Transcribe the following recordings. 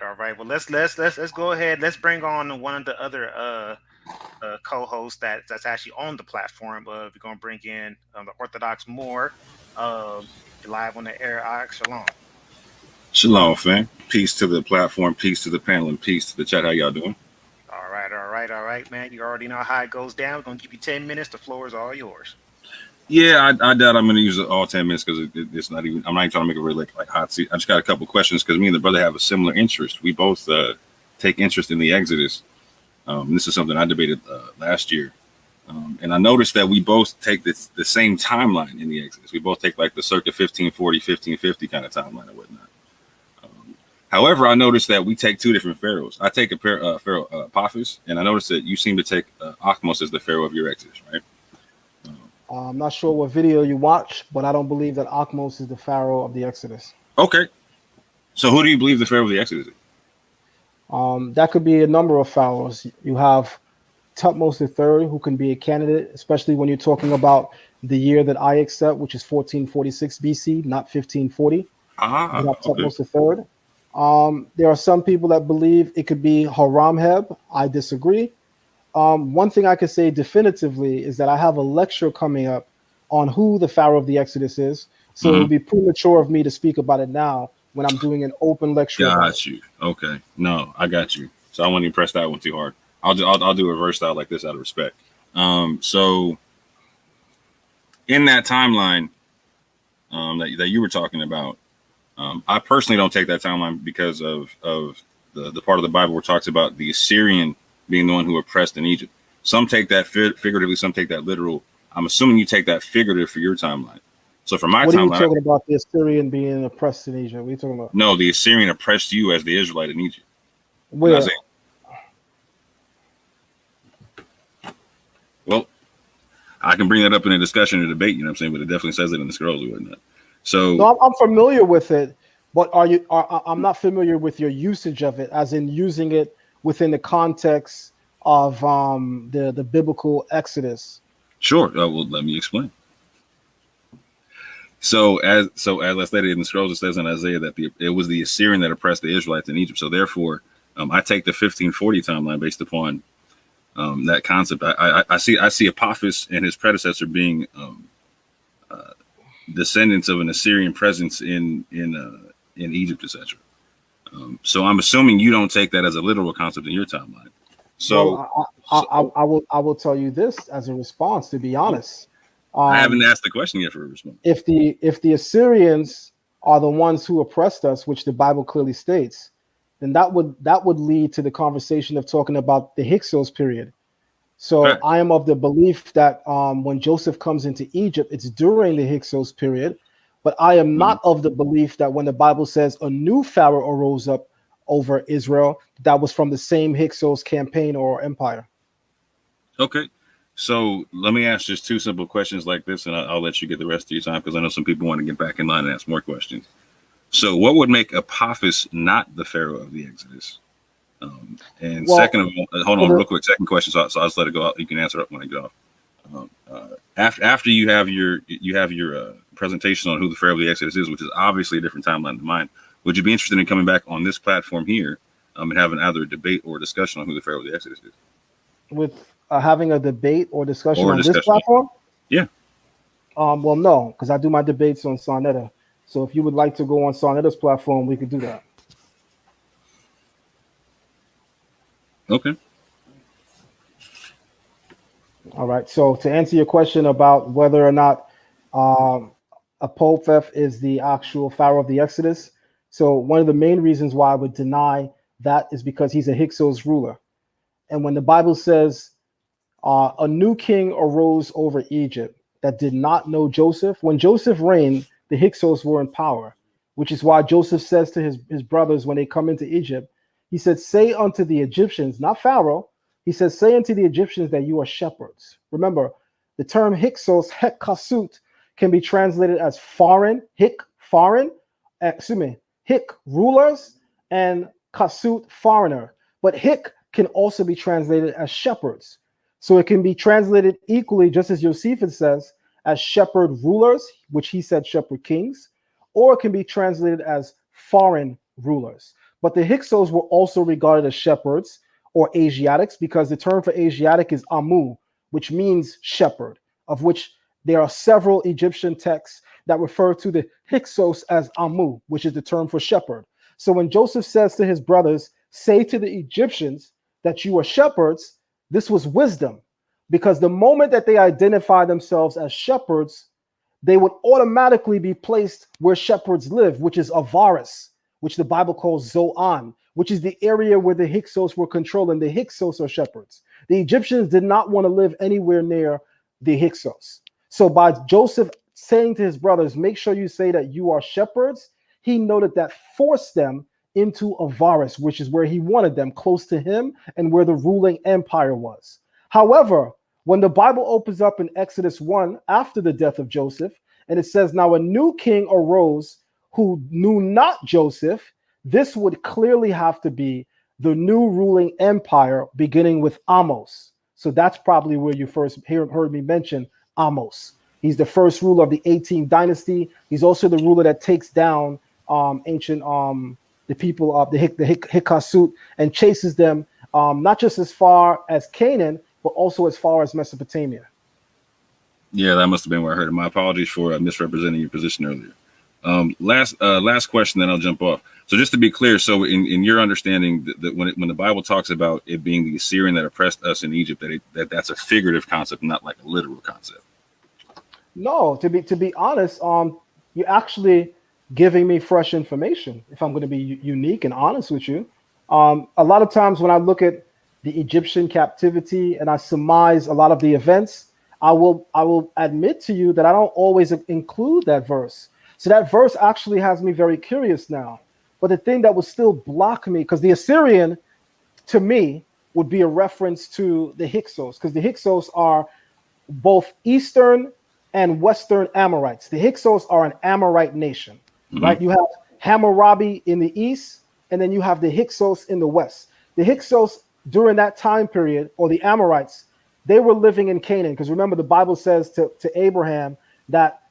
all right. Well, let's go ahead. Let's bring on one of the other co-hosts that's actually on the platform. We're gonna bring in the Orthodox Moor, live on the air. Shalom. Shalom, fam. Peace to the platform, peace to the panel, and peace to the chat. How y'all doing? All right, man. You already know how it goes down. We're gonna give you 10 minutes. The floor is all yours. Yeah, I doubt I'm going to use all 10 minutes because it's not even. I'm not even trying to make it really like hot seat. I just got a couple questions because me and the brother have a similar interest. We both take interest in the Exodus. This is something I debated last year, and I noticed that we both take the same timeline in the Exodus. We both take like the circa 1540, 1550 kind of timeline and whatnot. However, I noticed that we take two different pharaohs. I take a Pharaoh Apophis, and I noticed that you seem to take Akhmos as the pharaoh of your Exodus, right? I'm not sure what video you watch, but I don't believe that Akhmos is the pharaoh of the Exodus. Okay. So who do you believe the pharaoh of the Exodus is? That could be a number of pharaohs. You have Tutmos III, who can be a candidate, especially when you're talking about the year that I accept, which is 1446 BC, not 1540. You have Tutmos III. There are some people that believe it could be Haramheb. I disagree. One thing I can say definitively is that I have a lecture coming up on who the Pharaoh of the Exodus is. So it would be premature of me to speak about it now when I'm doing an open lecture. Got you. Okay. No, I got you. So I won't even press that one too hard. I'll do a reverse style like this out of respect. So in that timeline that you were talking about, I personally don't take that timeline because of the part of the Bible where it talks about the Assyrian being the one who oppressed in Egypt. Some take that figuratively, some take that literal. I'm assuming you take that figurative for your timeline. So for my timeline, what are you talking about? The Assyrian being oppressed in Egypt? What are you talking about? No, the Assyrian oppressed you as the Israelite in Egypt. Where? Well, I can bring that up in a discussion or debate. You know what I'm saying? But it definitely says it in the scrolls or whatnot. So no, I'm familiar with it, but I'm not familiar with your usage of it, as in using it within the context of the biblical Exodus. Sure. Well, let me explain. So as I stated in the scrolls, it says in Isaiah that it was the Assyrian that oppressed the Israelites in Egypt. So therefore, I take the 1540 timeline based upon that concept. I see Apophis and his predecessor being descendants of an Assyrian presence in Egypt, etc. So I'm assuming you don't take that as a literal concept in your timeline. So well, I will tell you this as a response. To be honest, I haven't asked the question yet for a response. If the Assyrians are the ones who oppressed us, which the Bible clearly states, then that would lead to the conversation of talking about the Hyksos period. So okay. I am of the belief that when Joseph comes into Egypt, it's during the Hyksos period. But I am not of the belief that when the Bible says a new Pharaoh arose up over Israel, that was from the same Hyksos campaign or empire. Okay. So let me ask just two simple questions like this, and I'll let you get the rest of your time because I know some people want to get back in line and ask more questions. So what would make Apophis not the Pharaoh of the Exodus? Second of all, hold on real quick. Second question. So I'll just let it go out. You can answer it when I get off. After you have your presentation on who the Pharaoh of the Exodus is, which is obviously a different timeline than mine, would you be interested in coming back on this platform here and having either a debate or a discussion on who the Pharaoh of the Exodus is? With having a debate or discussion on this platform? Yeah. Well, no, because I do my debates on Sonetta. So if you would like to go on Sonetta's platform, we could do that. Okay. All right. So to answer your question about whether or not Apophis is the actual Pharaoh of the Exodus, so one of the main reasons why I would deny that is because he's a Hyksos ruler. And when the Bible says a new king arose over Egypt that did not know Joseph, when Joseph reigned, the Hyksos were in power, which is why Joseph says to his brothers when they come into Egypt, he said, say unto the Egyptians, not Pharaoh, he says, say unto the Egyptians that you are shepherds. Remember, the term Hyksos, hek kasut, can be translated as foreign, hik, rulers, and kasut, foreigner. But hik can also be translated as shepherds. So it can be translated equally, just as Josephus says, as shepherd rulers, which he said shepherd kings, or it can be translated as foreign rulers. But the Hyksos were also regarded as shepherds or Asiatics, because the term for Asiatic is Amu, which means shepherd, of which there are several Egyptian texts that refer to the Hyksos as Amu, which is the term for shepherd. So when Joseph says to his brothers, say to the Egyptians that you are shepherds, this was wisdom, because the moment that they identify themselves as shepherds, they would automatically be placed where shepherds live, which is Avaris, which the Bible calls Zoan, which is the area where the Hyksos were controlling. The Hyksos are shepherds. The Egyptians did not want to live anywhere near the Hyksos. So by Joseph saying to his brothers, make sure you say that you are shepherds, he noted that forced them into Avaris, which is where he wanted them, close to him and where the ruling empire was. However, when the Bible opens up in Exodus 1 after the death of Joseph, and it says, now a new king arose who knew not Joseph, this would clearly have to be the new ruling empire beginning with Amos. So that's probably where you first heard me mention Amos. He's the first ruler of the 18th dynasty. He's also the ruler that takes down the people of the Hykasut and chases them not just as far as Canaan, but also as far as Mesopotamia. Yeah, that must have been where I heard it. My apologies for misrepresenting your position earlier. Last question, then I'll jump off. So just to be clear, so in your understanding, that when the Bible talks about it being the Assyrian that oppressed us in Egypt, that's a figurative concept, not like a literal concept. No, to be honest, you're actually giving me fresh information. If I'm going to be unique and honest with you, a lot of times when I look at the Egyptian captivity and I surmise a lot of the events, I will admit to you that I don't always include that verse. So that verse actually has me very curious now. But the thing that would still block me, because the Assyrian, to me, would be a reference to the Hyksos, because the Hyksos are both Eastern and Western Amorites. The Hyksos are an Amorite nation, right? You have Hammurabi in the east, and then you have the Hyksos in the west. The Hyksos during that time period, or the Amorites, they were living in Canaan, because remember the Bible says to Abraham that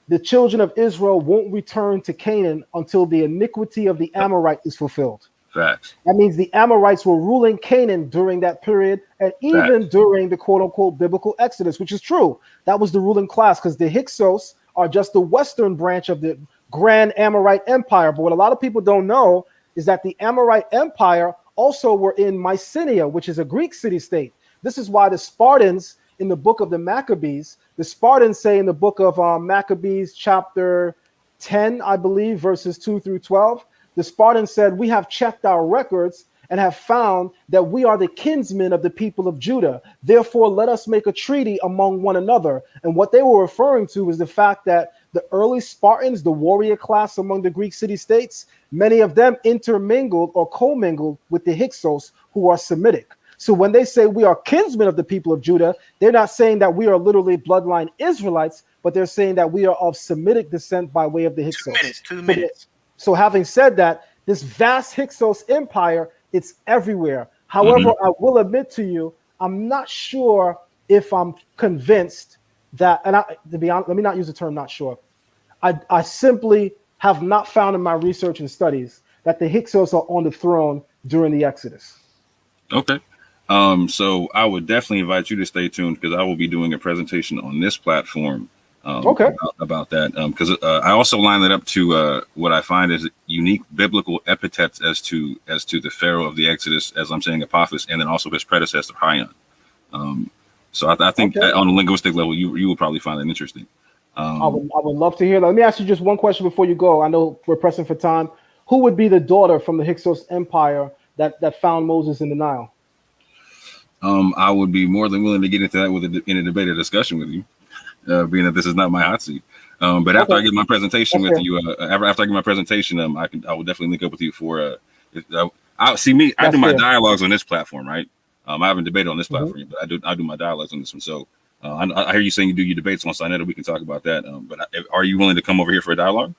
the children of Israel won't return to Canaan until the iniquity of the Amorite is fulfilled. Facts. That means the Amorites were ruling Canaan during that period, and even during the quote-unquote biblical Exodus, which is true. That was the ruling class, because the Hyksos are just the western branch of the Grand Amorite Empire. But what a lot of people don't know is that the Amorite Empire also were in Mycenae, which is a Greek city-state. This is why the Spartans in the book of the Maccabees, the Spartans say in the book of Maccabees chapter 10, I believe, verses 2 through 12, the Spartans said, we have checked our records and have found that we are the kinsmen of the people of Judah. Therefore, let us make a treaty among one another. And what they were referring to is the fact that the early Spartans, the warrior class among the Greek city-states, many of them intermingled or commingled with the Hyksos, who are Semitic. So when they say we are kinsmen of the people of Judah, they're not saying that we are literally bloodline Israelites, but they're saying that we are of Semitic descent by way of the Hyksos. 2 minutes. So having said that, this vast Hyksos empire, it's everywhere. However, I will admit to you, I'm not sure if I'm convinced that, and to be honest, let me not use the term not sure. I simply have not found in my research and studies that the Hyksos are on the throne during the Exodus. Okay. So I would definitely invite you to stay tuned, because I will be doing a presentation on this platform about that. Because I also line that up to what I find is unique biblical epithets as to the Pharaoh of the Exodus, as I'm saying, Apophis, and then also his predecessor, Hayan. So I think on a linguistic level, you will probably find that interesting. I would love to hear that. Let me ask you just one question before you go. I know we're pressing for time. Who would be the daughter from the Hyksos Empire that found Moses in the Nile? I would be more than willing to get into that in a debate or discussion with you, being that this is not my hot seat. But after I get my presentation with you, after I get my presentation, I will definitely link up with you for. I do my dialogues on this platform, right? I haven't debated on this platform, but I do my dialogues on this one. So I hear you saying you do your debates on Sinetta. We can talk about that. But are you willing to come over here for a dialogue?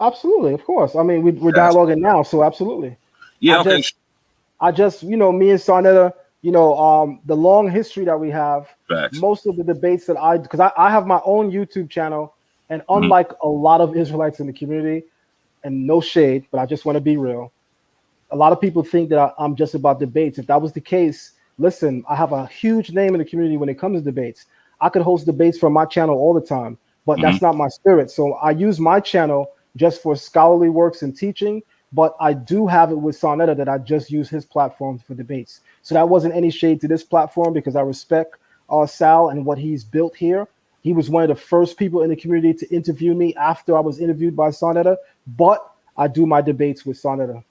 Absolutely, of course. I mean, we're dialoguing now, so absolutely. Yeah. I just me and Sinetta, the long history that we have. Facts. Most of the debates that because I have my own YouTube channel, and unlike a lot of Israelites in the community, and no shade, but I just want to be real, A lot of people think that I'm just about debates. If that was the case, listen, I have a huge name in the community when it comes to debates. I could host debates from my channel all the time, but Mhm. that's not my spirit. So I use my channel just for scholarly works and teaching, but I do have it with Sonetta that I just use his platform for debates. So that wasn't any shade to this platform because I respect Sal and what he's built here. He was one of the first people in the community to interview me after I was interviewed by Sonetta, but I do my debates with Sonetta.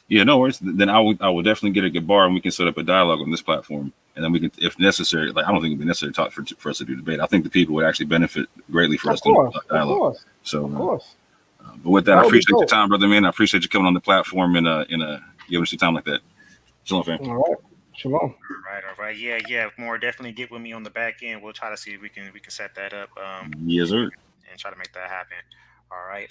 Yeah, no worries. Then I will definitely get a good bar and we can set up a dialogue on this platform. And then we can, if necessary, like I don't think it'd be necessary to talk for us to do debate. I think the people would actually benefit greatly for us to do dialogue. Of course, So, of course. But with that, That I would be appreciate your dope. time, brother, man. I appreciate you coming on the platform and giving us your time like that. Shalom, fam. All right. Shalom. All right. Yeah. More definitely get with me on the back end. We'll try to see if we can set that up. Yes, sir. And try to make that happen. All right.